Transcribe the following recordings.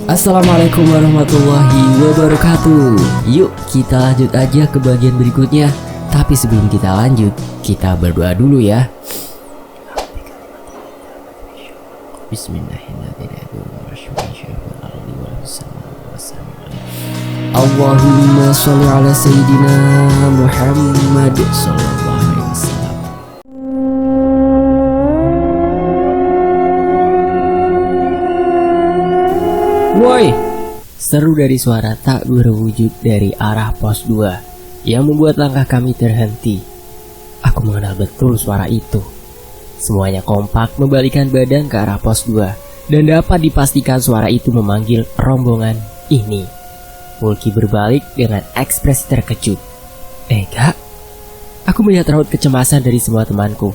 Assalamualaikum warahmatullahi wabarakatuh. Yuk kita lanjut aja ke bagian berikutnya. Tapi sebelum kita lanjut, kita berdoa dulu ya. Allahumma sholli ala sayyidina Muhammad sallallahu alaihi wasallam. Woi, seru dari suara tak berwujud dari arah pos 2 yang membuat langkah kami terhenti. Aku mengenal betul suara itu. Semuanya kompak membalikan badan ke arah pos 2 dan dapat dipastikan suara itu memanggil rombongan ini. Mulki berbalik dengan ekspresi terkejut. Enggak, aku melihat raut kecemasan dari semua temanku.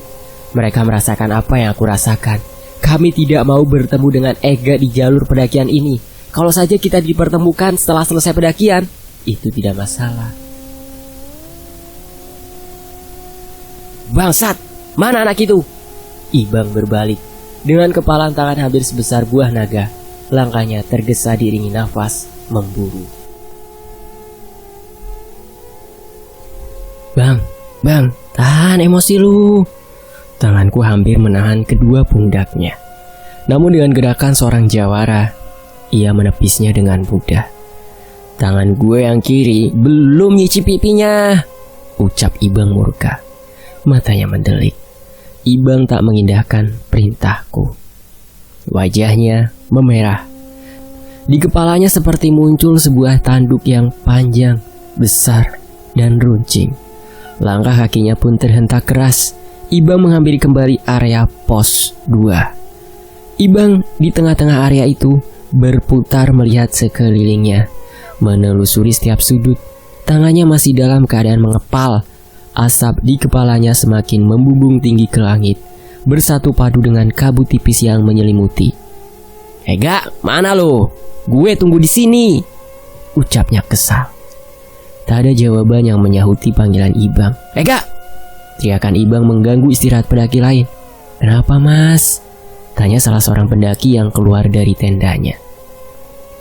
Mereka merasakan apa yang aku rasakan. Kami tidak mau bertemu dengan Ega di jalur pendakian ini. Kalau saja kita dipertemukan setelah selesai pendakian, itu tidak masalah. Bangsat, mana anak itu? Ibang berbalik. Dengan kepalan tangan hampir sebesar buah naga. Langkahnya tergesa diiringi nafas memburu. Bang, tahan emosi lu. Tanganku hampir menahan kedua pundaknya. Namun dengan gerakan seorang jawara, ia menepisnya dengan mudah. Tangan gue yang kiri belum nyicip pipinya, ucap Ibang murka. Matanya mendelik. Ibang tak mengindahkan perintahku. Wajahnya memerah. Di kepalanya seperti muncul sebuah tanduk yang panjang, besar, dan runcing. Langkah kakinya pun terhentak keras. Ibang menghampiri kembali area pos 2. Ibang di tengah-tengah area itu berputar melihat sekelilingnya, menelusuri setiap sudut. Tangannya masih dalam keadaan mengepal. Asap di kepalanya semakin membumbung tinggi ke langit, bersatu padu dengan kabut tipis yang menyelimuti. Ega, mana lo? Gue tunggu di sini, ucapnya kesal. Tak ada jawaban yang menyahuti panggilan Ibang. Ega! Teriakan Ibang mengganggu istirahat pendaki lain. Kenapa mas? Tanya salah seorang pendaki yang keluar dari tendanya.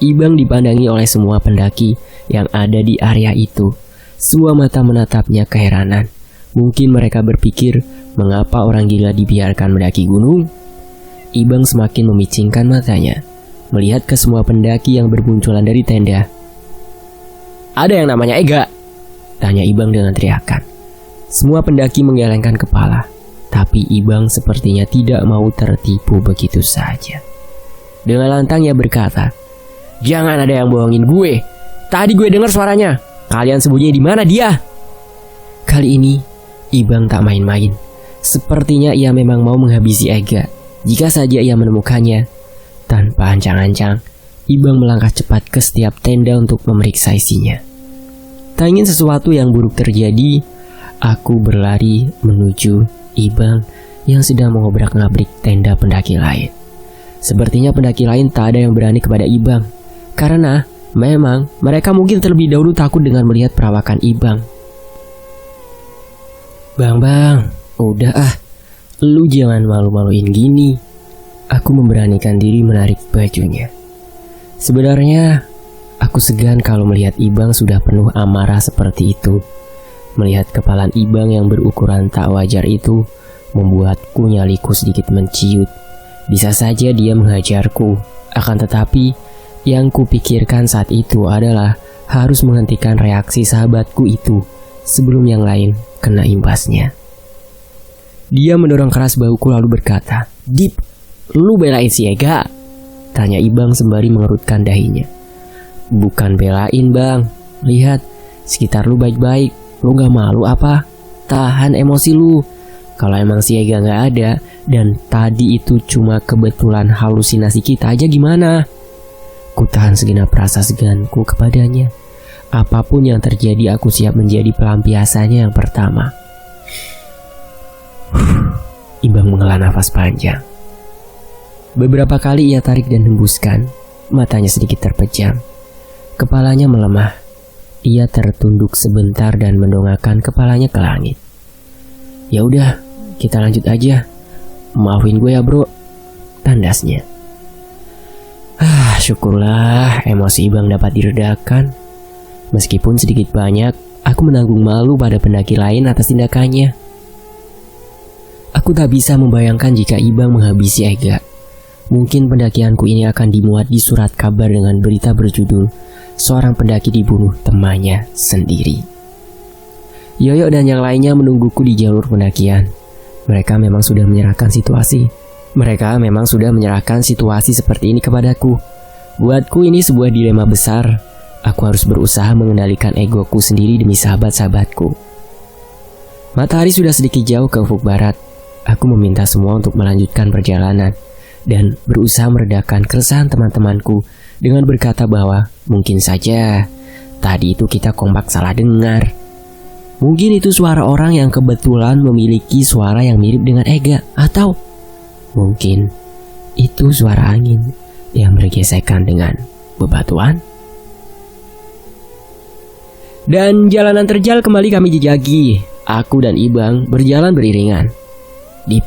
Ibang dipandangi oleh semua pendaki yang ada di area itu. Semua mata menatapnya keheranan. Mungkin mereka berpikir, mengapa orang gila dibiarkan mendaki gunung? Ibang semakin memicingkan matanya, melihat ke semua pendaki yang bermunculan dari tenda. Ada yang namanya Ega? Tanya Ibang dengan teriakan. Semua pendaki menggelengkan kepala. Tapi Ibang sepertinya tidak mau tertipu begitu saja. Dengan lantang ia berkata, jangan ada yang bohongin gue. Tadi gue dengar suaranya. Kalian sembunyi di mana dia? Kali ini Ibang tak main-main. Sepertinya ia memang mau menghabisi Ega. Jika saja ia menemukannya. Tanpa ancang-ancang, Ibang melangkah cepat ke setiap tenda untuk memeriksa isinya. Tak ingin sesuatu yang buruk terjadi, aku berlari menuju Ibang yang sedang mengobrak-ngabrik tenda pendaki lain. Sepertinya pendaki lain tak ada yang berani kepada Ibang, karena memang mereka mungkin terlebih dahulu takut dengan melihat perawakan Ibang. Bang, udah ah, lu jangan malu-maluin gini. Aku memberanikan diri menarik bajunya. Sebenarnya aku segan kalau melihat Ibang sudah penuh amarah seperti itu. Melihat kepalan Ibang yang berukuran tak wajar itu membuatku nyaliku sedikit menciut. Bisa saja dia menghajarku. Akan tetapi yang kupikirkan saat itu adalah harus menghentikan reaksi sahabatku itu sebelum yang lain kena imbasnya. Dia mendorong keras bahuku lalu berkata, Dip, lu belain si Ega? Tanya Ibang sembari mengerutkan dahinya. Bukan belain bang, lihat sekitar lu baik-baik. Lu gak malu apa? Tahan emosi lu. Kalau emang si Ega gak ada dan tadi itu cuma kebetulan halusinasi kita aja gimana? Ku tahan segenap rasa seganku kepadanya. Apapun yang terjadi aku siap menjadi pelampiasannya yang pertama. Ibang menghela nafas panjang. Beberapa kali ia tarik dan hembuskan. Matanya sedikit terpejam. Kepalanya melemah. Ia tertunduk sebentar dan mendongakkan kepalanya ke langit. Ya udah, kita lanjut aja. Maafin gue ya bro, tandasnya. Syukurlah emosi Ibang dapat diredakan. Meskipun sedikit banyak, aku menanggung malu pada pendaki lain atas tindakannya. Aku tak bisa membayangkan jika Ibang menghabisi Ega. Mungkin pendakianku ini akan dimuat di surat kabar dengan berita berjudul seorang pendaki dibunuh temannya sendiri. Yoyo dan yang lainnya menungguku di jalur pendakian. Mereka memang sudah menyerahkan situasi seperti ini kepadaku. Buatku ini sebuah dilema besar. Aku harus berusaha mengendalikan egoku sendiri demi sahabat-sahabatku. Matahari sudah sedikit jauh ke ufuk barat. Aku meminta semua untuk melanjutkan perjalanan dan berusaha meredakan keresahan teman-temanku dengan berkata bahwa mungkin saja tadi itu kita kompak salah dengar. Mungkin itu suara orang yang kebetulan memiliki suara yang mirip dengan Ega, atau mungkin itu suara angin yang bergesekan dengan bebatuan. Dan jalanan terjal kembali kami jejaki. Aku dan Ibang berjalan beriringan. Dip,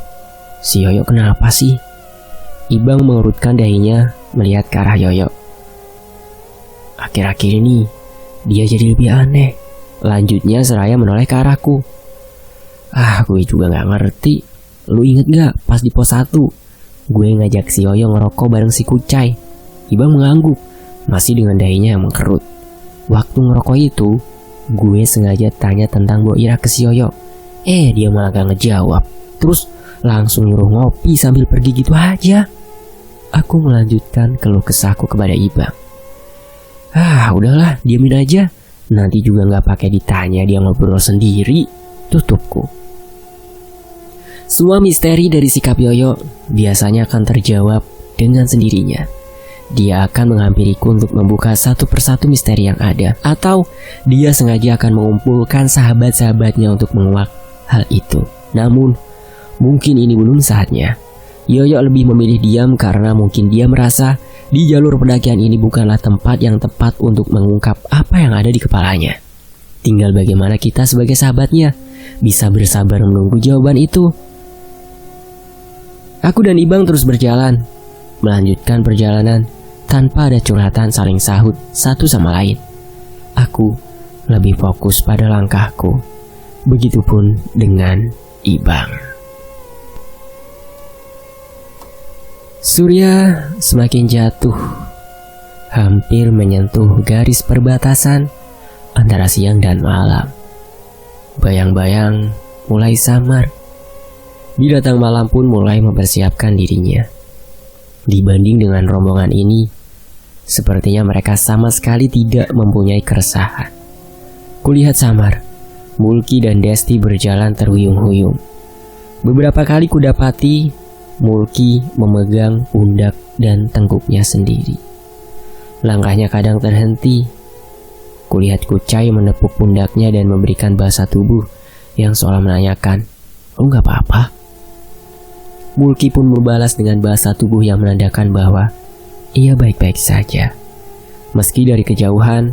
si Yoyo kenapa sih? Ibang mengerutkan dahinya melihat ke arah Yoyo. Akhir-akhir ini dia jadi lebih aneh. Lanjutnya seraya menoleh ke arahku. Gue juga gak ngerti. Lu inget gak pas di pos 1 gue ngajak si Yoyo ngerokok bareng si Kucai? Ibang mengangguk, masih dengan dahinya yang mengkerut. Waktu ngerokok itu, gue sengaja tanya tentang Bu Ira ke si Yoyo. Dia malah gak ngejawab. Terus langsung nyuruh ngopi sambil pergi gitu aja. Aku melanjutkan keluh kesahku kepada Ibang. Udahlah, diamin aja. Nanti juga gak pakai ditanya, dia ngobrol sendiri. Tutupku. Semua misteri dari sikap Yoyo biasanya akan terjawab dengan sendirinya. Dia akan menghampiriku untuk membuka satu persatu misteri yang ada. Atau dia sengaja akan mengumpulkan sahabat-sahabatnya untuk menguak hal itu. Namun, mungkin ini belum saatnya. Yoyo lebih memilih diam karena mungkin dia merasa di jalur pendakian ini bukanlah tempat yang tepat untuk mengungkap apa yang ada di kepalanya. Tinggal bagaimana kita sebagai sahabatnya bisa bersabar menunggu jawaban itu. Aku dan Ibang terus berjalan, melanjutkan perjalanan tanpa ada curhatan saling sahut satu sama lain. Aku lebih fokus pada langkahku. Begitupun dengan Ibang. Surya semakin jatuh, hampir menyentuh garis perbatasan antara siang dan malam. Bayang-bayang mulai samar. Binatang malam pun mulai mempersiapkan dirinya. Dibanding dengan rombongan ini, sepertinya mereka sama sekali tidak mempunyai keresahan. Kulihat samar, Mulki dan Desti berjalan terhuyung-huyung. Beberapa kali kudapati Mulki memegang pundak dan tengkuknya sendiri. Langkahnya kadang terhenti. Kulihat Kucai menepuk pundaknya dan memberikan bahasa tubuh yang seolah menanyakan, "Lu gak apa-apa?" Mulki pun membalas dengan bahasa tubuh yang menandakan bahwa ia baik-baik saja. Meski dari kejauhan,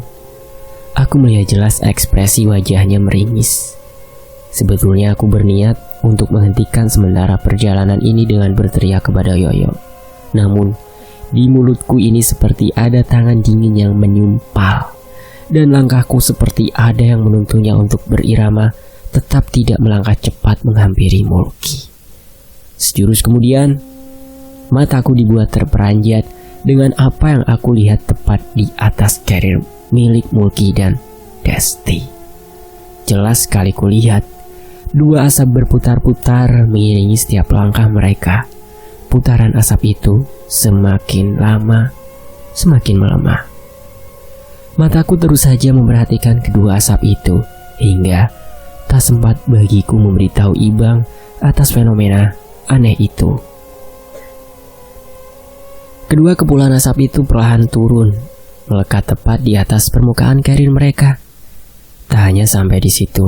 aku melihat jelas ekspresi wajahnya meringis. Sebetulnya aku berniat untuk menghentikan sementara perjalanan ini dengan berteriak kepada Yoyo. Namun, di mulutku ini seperti ada tangan dingin yang menyumpal. Dan langkahku seperti ada yang menuntunnya untuk berirama, tetap tidak melangkah cepat menghampiri Mulki. Sejurus kemudian, mataku dibuat terperanjat dengan apa yang aku lihat tepat di atas carrier milik Mulki dan Desti. Jelas sekali kulihat dua asap berputar-putar mengiringi setiap langkah mereka. Putaran asap itu semakin lama, semakin melemah. Mataku terus saja memperhatikan kedua asap itu, hingga tak sempat bagiku memberitahu Ibang atas fenomena aneh itu. Kedua kepulan asap itu perlahan turun, melekat tepat di atas permukaan carrier mereka. Tak hanya sampai di situ,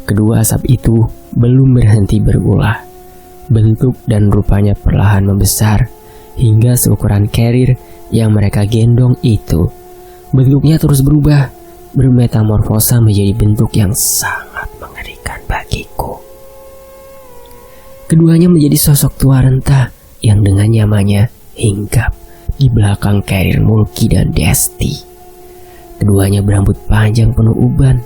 kedua asap itu belum berhenti berulah. Bentuk dan rupanya perlahan membesar hingga seukuran carrier yang mereka gendong itu. Bentuknya terus berubah, bermetamorfosa menjadi bentuk yang sangat mengerikan bagiku. Keduanya menjadi sosok tua renta yang dengan nyamannya hinggap di belakang carrier Mulki dan Desti. Keduanya berambut panjang penuh uban.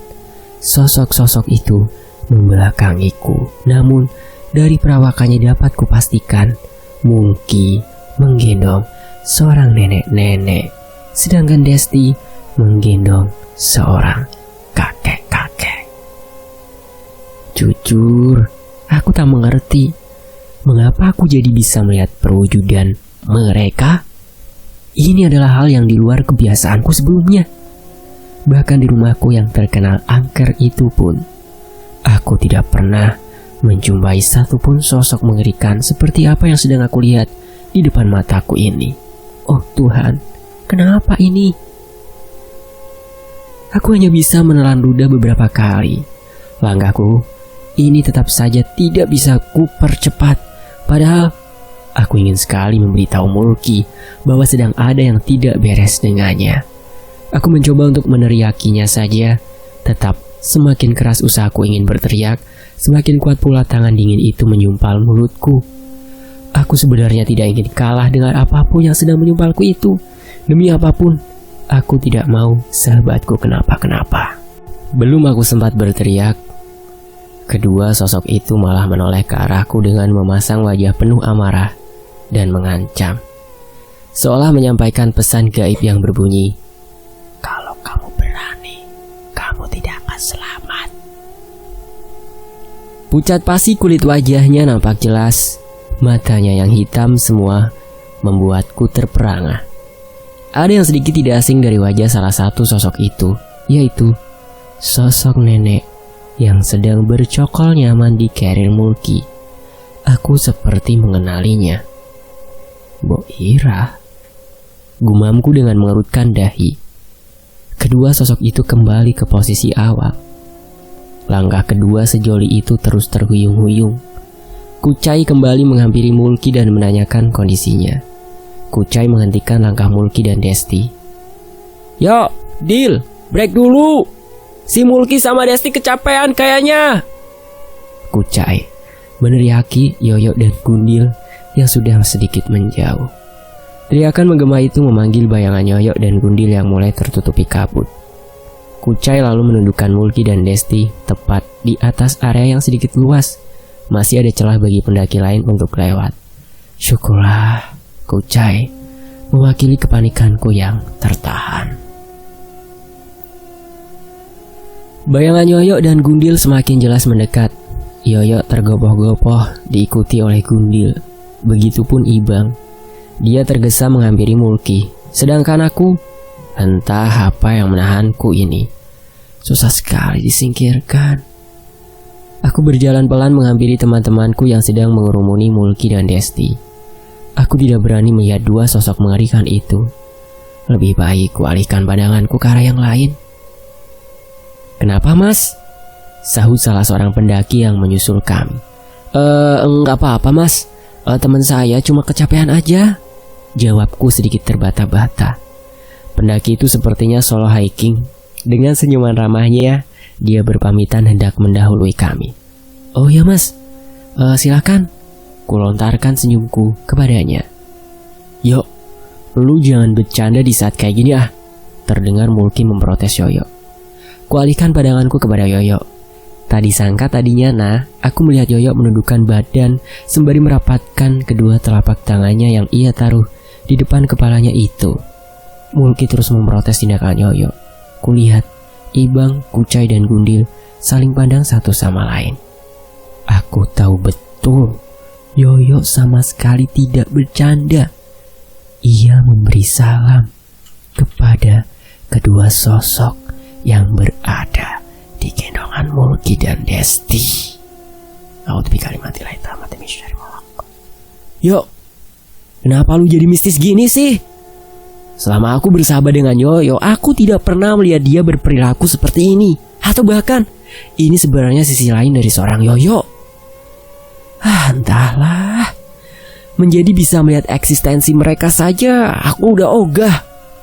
Sosok-sosok itu membelakangiku. Namun dari perawakannya dapat kupastikan Mulki menggendong seorang nenek-nenek, sedangkan Desti menggendong seorang kakek-kakek. Jujur, aku tak mengerti mengapa aku jadi bisa melihat perwujudan mereka. Ini adalah hal yang di luar kebiasaanku sebelumnya. Bahkan di rumahku yang terkenal angker itu pun, aku tidak pernah menjumpai satupun sosok mengerikan seperti apa yang sedang aku lihat di depan mataku ini. Oh Tuhan, kenapa ini? Aku hanya bisa menelan ludah beberapa kali. Langkahku ini tetap saja tidak bisa kupercepat. Padahal aku ingin sekali memberitahu Mulki bahwa sedang ada yang tidak beres dengannya. Aku mencoba untuk meneriakinya saja. Tetap semakin keras usahaku ingin berteriak, semakin kuat pula tangan dingin itu menyumpal mulutku. Aku sebenarnya tidak ingin kalah dengan apapun yang sedang menyumpalku itu. Demi apapun, aku tidak mau sahabatku kenapa-kenapa. Belum aku sempat berteriak, kedua sosok itu malah menoleh ke arahku dengan memasang wajah penuh amarah dan mengancam. Seolah menyampaikan pesan gaib yang berbunyi, "Kalau kamu berani, kamu tidak akan selamat." Pucat pasi kulit wajahnya nampak jelas. Matanya yang hitam semua membuatku terperangah. Ada yang sedikit tidak asing dari wajah salah satu sosok itu, yaitu sosok nenek yang sedang bercokol nyaman di carrier Mulki. Aku seperti mengenalinya. Bo Ira, gumamku dengan mengerutkan dahi. Kedua sosok itu kembali ke posisi awal. Langkah kedua sejoli itu terus terhuyung-huyung. Kucai kembali menghampiri Mulki dan menanyakan kondisinya. Kucai menghentikan langkah Mulki dan Desti. "Yo, Dil, break dulu. Si Mulki sama Desti kecapean kayaknya." Kucai meneriaki Yoyo dan Gundil yang sudah sedikit menjauh. Teriakan menggema itu memanggil bayangan Yoyo dan Gundil yang mulai tertutupi kabut. Kucai lalu menundukkan Mulki dan Desti tepat di atas area yang sedikit luas. Masih ada celah bagi pendaki lain untuk lewat. Syukurlah, Kucai mewakili kepanikanku yang tertahan. Bayangan Yoyo dan Gundil semakin jelas mendekat. Yoyo tergopoh-gopoh diikuti oleh Gundil. Begitupun Ibang. Dia tergesa menghampiri Mulki. Sedangkan aku, entah apa yang menahanku ini. Susah sekali disingkirkan. Aku berjalan pelan menghampiri teman-temanku yang sedang mengerumuni Mulki dan Desti. Aku tidak berani melihat dua sosok mengerikan itu. Lebih baik kualihkan pandanganku ke arah yang lain. "Kenapa, Mas?" sahut salah seorang pendaki yang menyusul kami. Enggak apa-apa, Mas. Teman saya cuma kecapean aja," jawabku sedikit terbata-bata. Pendaki itu sepertinya solo hiking. Dengan senyuman ramahnya, dia berpamitan hendak mendahului kami. "Oh ya, Mas, silakan," kulontarkan senyumku kepadanya. "Yo, lu jangan bercanda di saat kayak gini ah," terdengar Mulki memprotes Yoyo. Kualihkan pandanganku kepada Yoyo. Tak disangka tadinya aku melihat Yoyo menundukkan badan sembari merapatkan kedua telapak tangannya yang ia taruh di depan kepalanya itu. Mulki terus memprotes tindakan Yoyo. Kulihat Ibang, Kucai dan Gundil saling pandang satu sama lain. Aku tahu betul Yoyo sama sekali tidak bercanda. Ia memberi salam kepada kedua sosok yang berada di gendongan Mulki dan Desti. "Yo, kenapa lu jadi mistis gini sih? Selama aku bersahabat dengan Yoyo, aku tidak pernah melihat dia berperilaku seperti ini. Atau bahkan, ini sebenarnya sisi lain dari seorang Yoyo." Entahlah. Menjadi bisa melihat eksistensi mereka saja, aku udah ogah.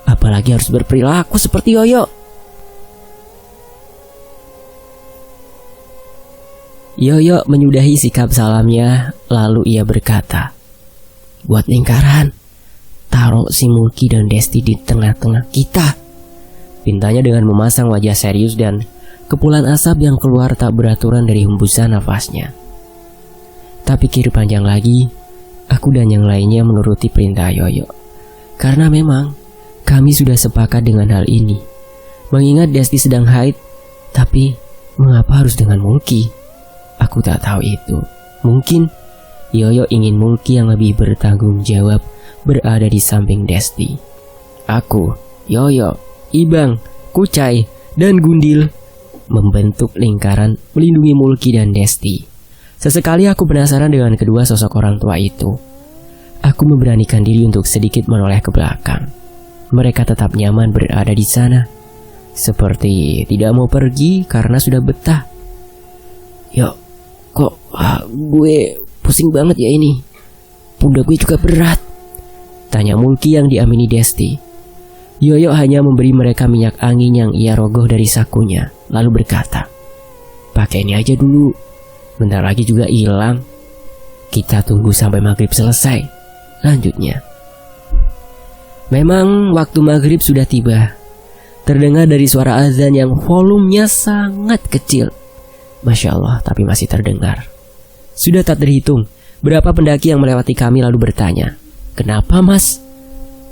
Apalagi harus berperilaku seperti Yoyo. Yoyo menyudahi sikap salamnya, lalu ia berkata, "Buat lingkaran, taruh si Mulki dan Desti di tengah-tengah kita. Pintanya dengan memasang wajah serius dan kepulan asap yang keluar tak beraturan dari hembusan nafasnya. Tak pikir panjang lagi, aku dan yang lainnya menuruti perintah Yoyo. Karena memang kami sudah sepakat dengan hal ini. Mengingat Desti sedang haid, tapi mengapa harus dengan Mulki? Aku tak tahu itu. Mungkin Yoyo ingin Mulki yang lebih bertanggung jawab berada di samping Desti. Aku, Yoyo, Ibang, Kucai, dan Gundil membentuk lingkaran melindungi Mulki dan Desti. Sesekali aku penasaran dengan kedua sosok orang tua itu. Aku memberanikan diri untuk sedikit menoleh ke belakang. Mereka tetap nyaman berada di sana, seperti tidak mau pergi karena sudah betah. Yo, kok gue pusing banget ya ini. Pundak gue juga berat, tanya Mulki yang diamini Desti. Yoyo hanya memberi mereka minyak angin yang ia rogoh dari sakunya, lalu berkata, pakai ini aja dulu, bentar lagi juga hilang. Kita tunggu sampai maghrib selesai, lanjutnya. Memang waktu maghrib sudah tiba. Terdengar dari suara azan yang volumenya sangat kecil. Masya Allah, tapi masih terdengar. Sudah tak terhitung berapa pendaki yang melewati kami lalu bertanya, kenapa mas?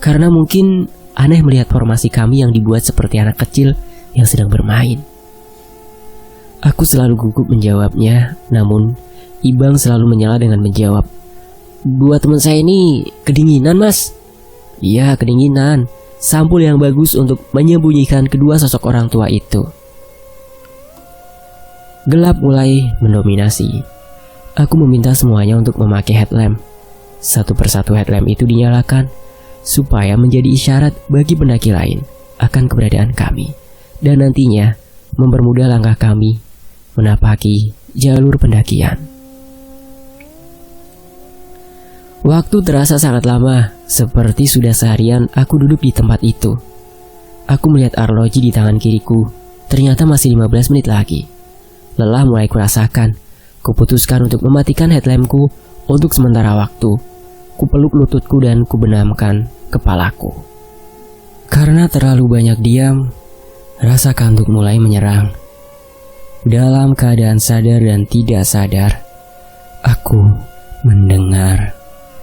Karena mungkin aneh melihat formasi kami yang dibuat seperti anak kecil yang sedang bermain. Aku selalu gugup menjawabnya, namun Ibang selalu menyela dengan menjawab, buat teman saya ini kedinginan mas. Iya, kedinginan. Sampul yang bagus untuk menyembunyikan kedua sosok orang tua itu. Gelap mulai mendominasi. Aku meminta semuanya untuk memakai headlamp. Satu persatu headlamp itu dinyalakan supaya menjadi isyarat bagi pendaki lain akan keberadaan kami, dan nantinya mempermudah langkah kami menapaki jalur pendakian. Waktu terasa sangat lama, seperti sudah seharian aku duduk di tempat itu. Aku melihat arloji di tangan kiriku, ternyata masih 15 menit lagi. Lelah mulai kurasakan. Kuputuskan untuk mematikan headlampku untuk sementara waktu. Kupeluk lututku dan kubenamkan kepalaku. Karena terlalu banyak diam, rasa kantuk mulai menyerang. Dalam keadaan sadar dan tidak sadar, aku mendengar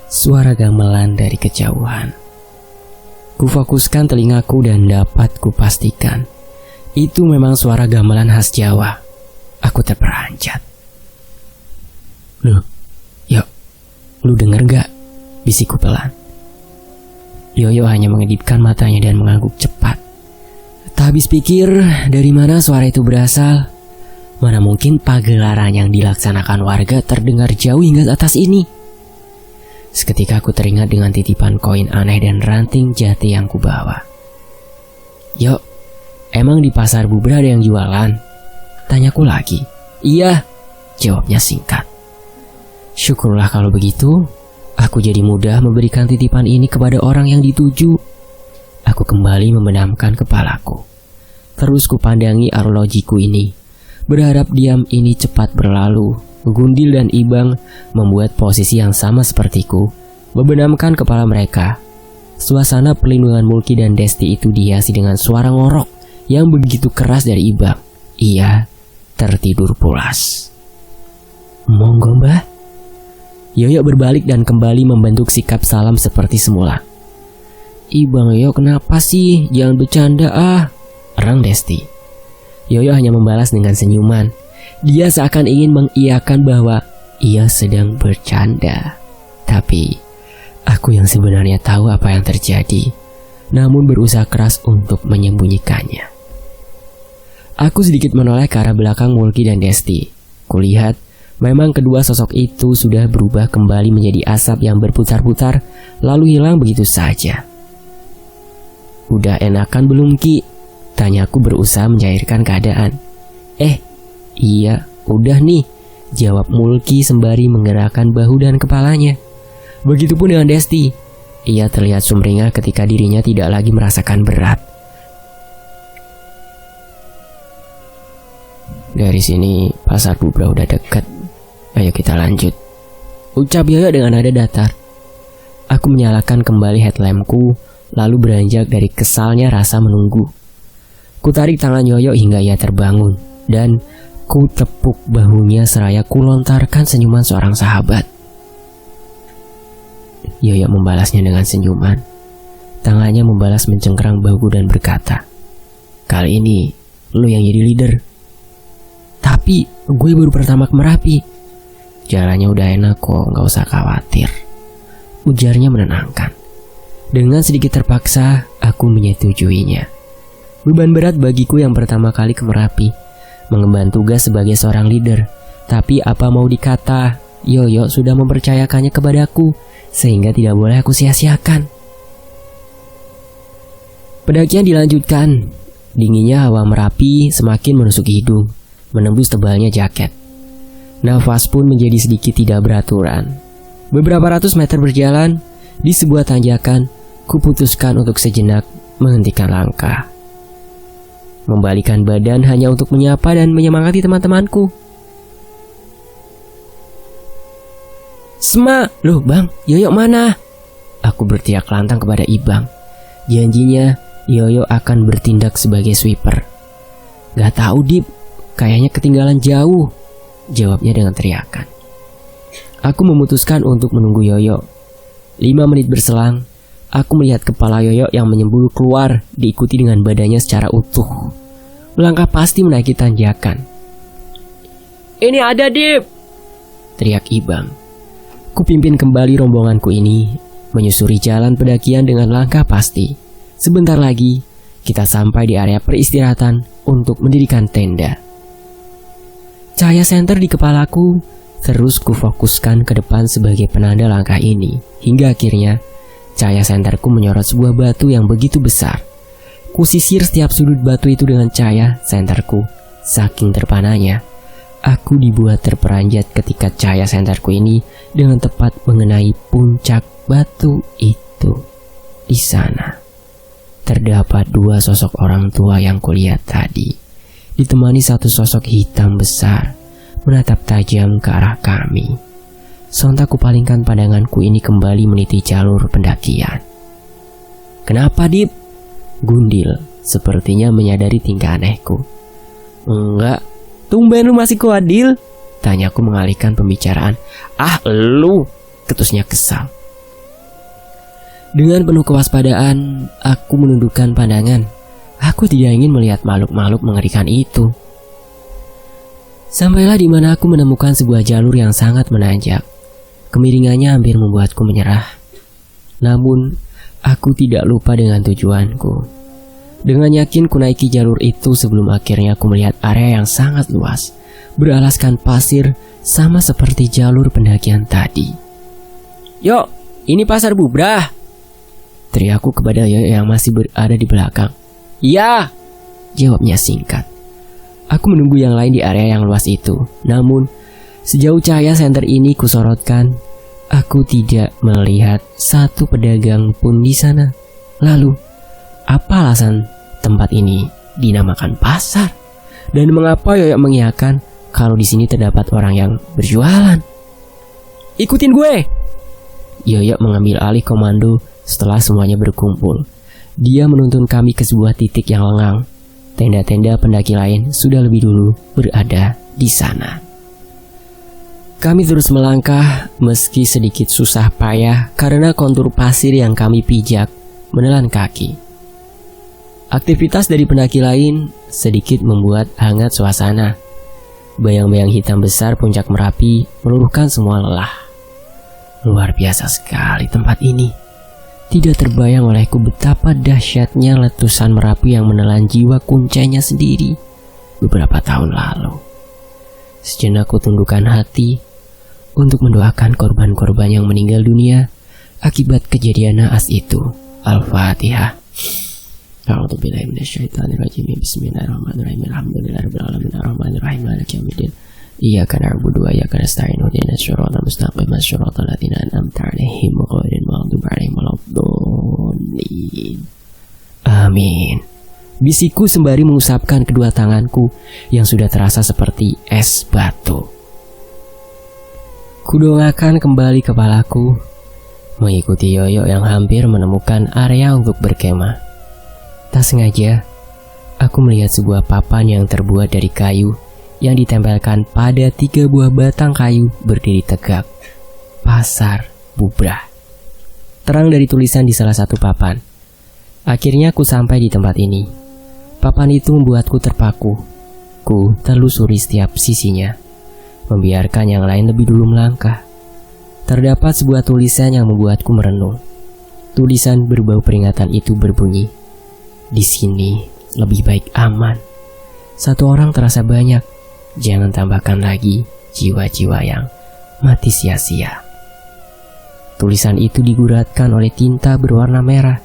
suara gamelan dari kejauhan. Kufokuskan telingaku dan dapat kupastikan itu memang suara gamelan khas Jawa. Aku terperanjat. Lu denger gak? Bisikku pelan. Yoyo hanya mengedipkan matanya dan mengangguk cepat. Tak habis pikir dari mana suara itu berasal. Mana mungkin pagelaran yang dilaksanakan warga terdengar jauh hingga atas ini. Seketika aku teringat dengan titipan koin aneh dan ranting jati yang kubawa. Yo, emang di pasar Bubra ada yang jualan? Tanyaku lagi. Iya, jawabnya singkat. Syukurlah kalau begitu, aku jadi mudah memberikan titipan ini kepada orang yang dituju. Aku kembali membenamkan kepalaku. Terus kupandangi arlojiku ini, berharap diam ini cepat berlalu. Gundil dan Ibang membuat posisi yang sama sepertiku, membenamkan kepala mereka. Suasana perlindungan Mulki dan Desti itu dihiasi dengan suara ngorok yang begitu keras dari Ibang. Ia tertidur pulas. Monggo mbah. Yoyo berbalik dan kembali membentuk sikap salam seperti semula. Ibang, yo kenapa sih? Jangan bercanda erang Desti. Yoyo hanya membalas dengan senyuman. Dia seakan ingin mengiyakan bahwa ia sedang bercanda. Tapi aku yang sebenarnya tahu apa yang terjadi, namun berusaha keras untuk menyembunyikannya. Aku sedikit menoleh ke arah belakang Mulki dan Desti. Kulihat memang kedua sosok itu sudah berubah kembali menjadi asap yang berputar-putar lalu hilang begitu saja. Udah enakan belum Ki? Tanyaku berusaha mencairkan keadaan. Iya, udah nih, jawab Mulki sembari menggerakkan bahu dan kepalanya. Begitupun dengan Desti. Ia terlihat sumringah ketika dirinya tidak lagi merasakan berat. Dari sini pasar Bubra udah dekat. Ayo kita lanjut, ucap Yoyo dengan nada datar. Aku menyalakan kembali headlampku, lalu beranjak dari kesalnya rasa menunggu. Ku tarik tangan Yoyo hingga ia terbangun, dan ku tepuk bahunya seraya ku lontarkan senyuman seorang sahabat. Yoyo membalasnya dengan senyuman. Tangannya membalas mencengkrang bahu dan berkata, "Kali ini, lu yang jadi leader." "Tapi, gue baru pertama ke Merapi." "Jalannya udah enak kok, gak usah khawatir," ujarnya menenangkan. Dengan sedikit terpaksa, aku menyetujuinya. Beban berat bagiku yang pertama kali ke Merapi, mengemban tugas sebagai seorang leader. Tapi apa mau dikata, Yoyo sudah mempercayakannya kepadaku, sehingga tidak boleh aku sia-siakan. Pendakian dilanjutkan. Dinginnya hawa Merapi semakin menusuk hidung, menembus tebalnya jaket. Nafas pun menjadi sedikit tidak beraturan. Beberapa ratus meter berjalan, di sebuah tanjakan, kuputuskan untuk sejenak menghentikan langkah. Membalikan badan hanya untuk menyapa dan menyemangati teman-temanku. "Sema, loh bang, Yoyo mana?" Aku berteriak lantang kepada Ibang. Janjinya, Yoyo akan bertindak sebagai sweeper. "Gak tahu Dip, kayaknya ketinggalan jauh," jawabnya dengan teriakan. Aku memutuskan untuk menunggu Yoyo. 5 menit berselang, aku melihat kepala Yoyo yang menyembul keluar, diikuti dengan badannya secara utuh. Melangkah pasti menaiki tanjakan. "Ini ada Dip!" teriak Ibang. Kupimpin kembali rombonganku ini, menyusuri jalan pendakian dengan langkah pasti. Sebentar lagi, kita sampai di area peristirahatan untuk mendirikan tenda. Cahaya senter di kepalaku terus kufokuskan ke depan sebagai penanda langkah ini. Hingga akhirnya, cahaya senterku menyorot sebuah batu yang begitu besar. Kusisir setiap sudut batu itu dengan cahaya senterku. Saking terpananya, aku dibuat terperanjat ketika cahaya senterku ini dengan tepat mengenai puncak batu itu. Di sana terdapat 2 sosok orang tua yang kulihat tadi, ditemani satu sosok hitam besar menatap tajam ke arah kami. Sontak kupalingkan pandanganku ini kembali meniti jalur pendakian. "Kenapa Dip?" Gundil sepertinya menyadari tingkah anehku. "Enggak, tumben lu masih kuat, Dil?" tanyaku mengalihkan pembicaraan. "Ah lu," ketusnya kesal. Dengan penuh kewaspadaan, aku menundukkan pandangan. Aku tidak ingin melihat makhluk-makhluk mengerikan itu. Sampailah di mana aku menemukan sebuah jalur yang sangat menanjak. Kemiringannya hampir membuatku menyerah. Namun, aku tidak lupa dengan tujuanku. Dengan yakin ku naiki jalur itu sebelum akhirnya aku melihat area yang sangat luas, beralaskan pasir sama seperti jalur pendakian tadi. "Yo, ini pasar bubrah," teriakku kepada Yoyo yang masih berada di belakang. "Iya," jawabnya singkat. Aku menunggu yang lain di area yang luas itu. Namun, sejauh cahaya senter ini kusorotkan, aku tidak melihat satu pedagang pun di sana. Lalu, apa alasan tempat ini dinamakan pasar? Dan mengapa Yoyo mengiyakan kalau di sini terdapat orang yang berjualan? "Ikutin gue!" Yoyo mengambil alih komando setelah semuanya berkumpul. Dia menuntun kami ke sebuah titik yang lengang. Tenda-tenda pendaki lain sudah lebih dulu berada di sana. Kami terus melangkah meski sedikit susah payah karena kontur pasir yang kami pijak menelan kaki. Aktivitas dari pendaki lain sedikit membuat hangat suasana. Bayang-bayang hitam besar puncak Merapi meluruhkan semua lelah. Luar biasa sekali tempat ini. Tidak terbayang olehku betapa dahsyatnya letusan Merapi yang menelan jiwa kuncainya sendiri beberapa tahun lalu. Sejenak ku tundukkan hati untuk mendoakan korban-korban yang meninggal dunia akibat kejadian naas itu. Al-Fatihah. A'udzubillahi minasyaitonirrajim. Bismillahirrahmanirrahim. Alhamdulillahirabbil alamin arrahmanirrahim maliki yaumiddin. Iyyaka na'budu wa iyyaka nasta'in ihdinas siratal mustaqim siratal ladzina an'amta 'alaihim ghairil maghdubi 'alaihim waladdallin. Amin. Bisikku sembari mengusapkan kedua tanganku yang sudah terasa seperti es batu. Kudongakkan kembali kepalaku mengikuti Yoyo yang hampir menemukan area untuk berkemah. Tak sengaja, aku melihat sebuah papan yang terbuat dari kayu yang ditempelkan pada 3 buah batang kayu berdiri tegak. Pasar Bubrah. Terang dari tulisan di salah satu papan. Akhirnya aku sampai di tempat ini. Papan itu membuatku terpaku. Ku telusuri setiap sisinya, membiarkan yang lain lebih dulu melangkah. Terdapat sebuah tulisan yang membuatku merenung. Tulisan berbau peringatan itu berbunyi, "Di sini lebih baik aman. Satu orang terasa banyak. Jangan tambahkan lagi jiwa-jiwa yang mati sia-sia." Tulisan itu diguratkan oleh tinta berwarna merah,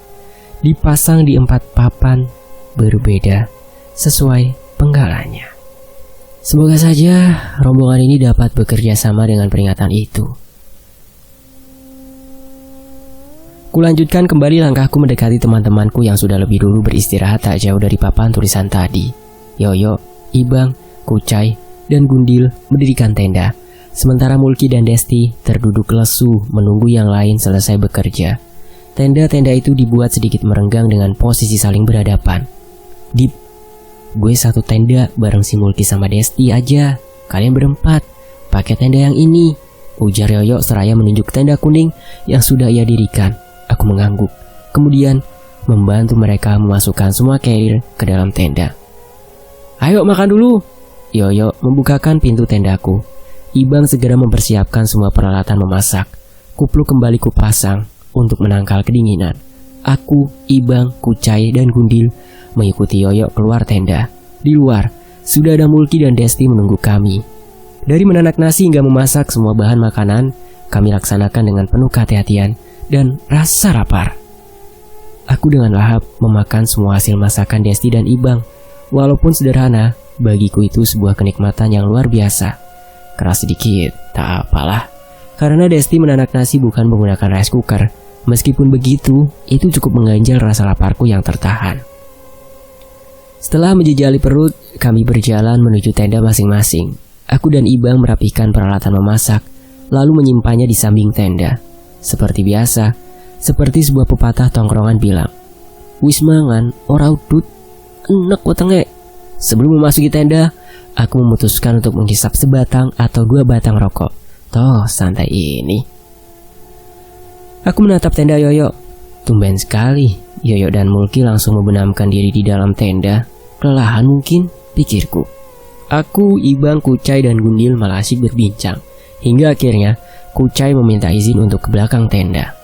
dipasang di 4 papan berbeda sesuai penggalanya. Semoga saja rombongan ini dapat bekerja sama dengan peringatan itu. Kulanjutkan kembali langkahku mendekati teman-temanku yang sudah lebih dulu beristirahat tak jauh dari papan tulisan tadi. Yoyo, Ibang, Kucai, dan Gundil mendirikan tenda, sementara Mulki dan Desti terduduk lesu menunggu yang lain selesai bekerja. Tenda-tenda itu dibuat sedikit merenggang dengan posisi saling berhadapan. "Dip, gue satu tenda bareng si Mulki sama Desti aja. Kalian berempat pakai tenda yang ini," ujar Yoyo seraya menunjuk tenda kuning yang sudah ia dirikan. Aku mengangguk, kemudian membantu mereka memasukkan semua carrier ke dalam tenda. "Ayo makan dulu." Yoyo membukakan pintu tendaku. Ibang segera mempersiapkan semua peralatan memasak. Kupluk kembali kupasang untuk menangkal kedinginan. Aku, Ibang, Kucai, dan Gundil mengikuti Yoyo keluar tenda. Di luar, sudah ada Mulki dan Desti menunggu kami. Dari menanak nasi hingga memasak semua bahan makanan, kami laksanakan dengan penuh kehati-hatian dan rasa lapar. Aku dengan lahap memakan semua hasil masakan Desti dan Ibang. Walaupun sederhana, bagiku itu sebuah kenikmatan yang luar biasa. Keras sedikit, tak apalah. Karena Desti menanak nasi bukan menggunakan rice cooker. Meskipun begitu, itu cukup mengganjal rasa laparku yang tertahan. Setelah menjejali perut, kami berjalan menuju tenda masing-masing. Aku dan Ibang merapikan peralatan memasak, lalu menyimpannya di samping tenda. Seperti biasa, seperti sebuah pepatah tongkrongan bilang, "Wis mangan, ora udut, enek wetenge." Sebelum memasuki tenda, aku memutuskan untuk menghisap sebatang atau 2 batang rokok. Toh, santai ini. Aku menatap tenda Yoyo. Tumben sekali, Yoyo dan Mulki langsung membenamkan diri di dalam tenda. Kelelahan mungkin, pikirku. Aku, Ibang, Kucai, dan Gundil malah asyik berbincang. Hingga akhirnya, Kucai meminta izin untuk ke belakang tenda.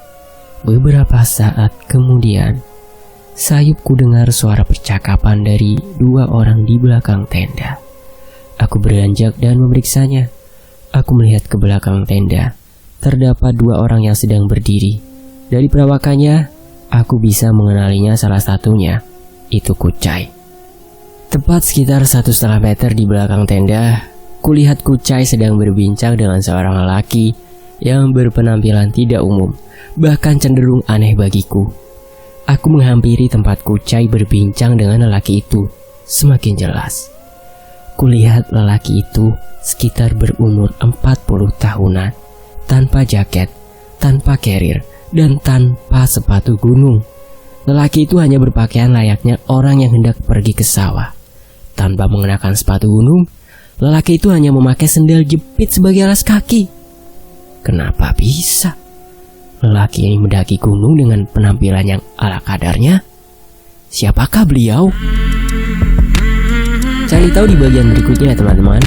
Beberapa saat kemudian, sayupku dengar suara percakapan dari 2 orang di belakang tenda. Aku beranjak dan memeriksanya. Aku melihat ke belakang tenda. Terdapat 2 orang yang sedang berdiri. Dari perawakannya, aku bisa mengenalinya salah satunya. Itu Kucai. Tepat sekitar 1,5 meter di belakang tenda, kulihat Kucai sedang berbincang dengan seorang lelaki yang berpenampilan tidak umum, bahkan cenderung aneh bagiku. Aku menghampiri tempat Kucai berbincang dengan lelaki itu. Semakin jelas, kulihat lelaki itu sekitar berumur 40 tahunan, tanpa jaket, tanpa carrier, dan tanpa sepatu gunung. Lelaki itu hanya berpakaian layaknya orang yang hendak pergi ke sawah. Tanpa mengenakan sepatu gunung, lelaki itu hanya memakai sendal jepit sebagai alas kaki. Kenapa bisa lelaki ini mendaki gunung dengan penampilan yang ala kadarnya? Siapakah beliau? Cari tahu di bagian berikutnya ya teman-teman.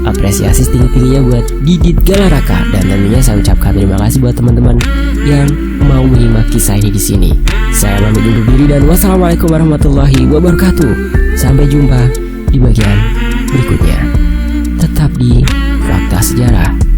Apresiasi setinggi-tingginya buat Didit Galaraka, dan tentunya saya ucapkan terima kasih buat teman-teman yang mau menyimak kisah ini di sini. Saya pamit undur diri dan wassalamualaikum warahmatullahi wabarakatuh. Sampai jumpa di bagian berikutnya. Tetap di Fakta Sejarah.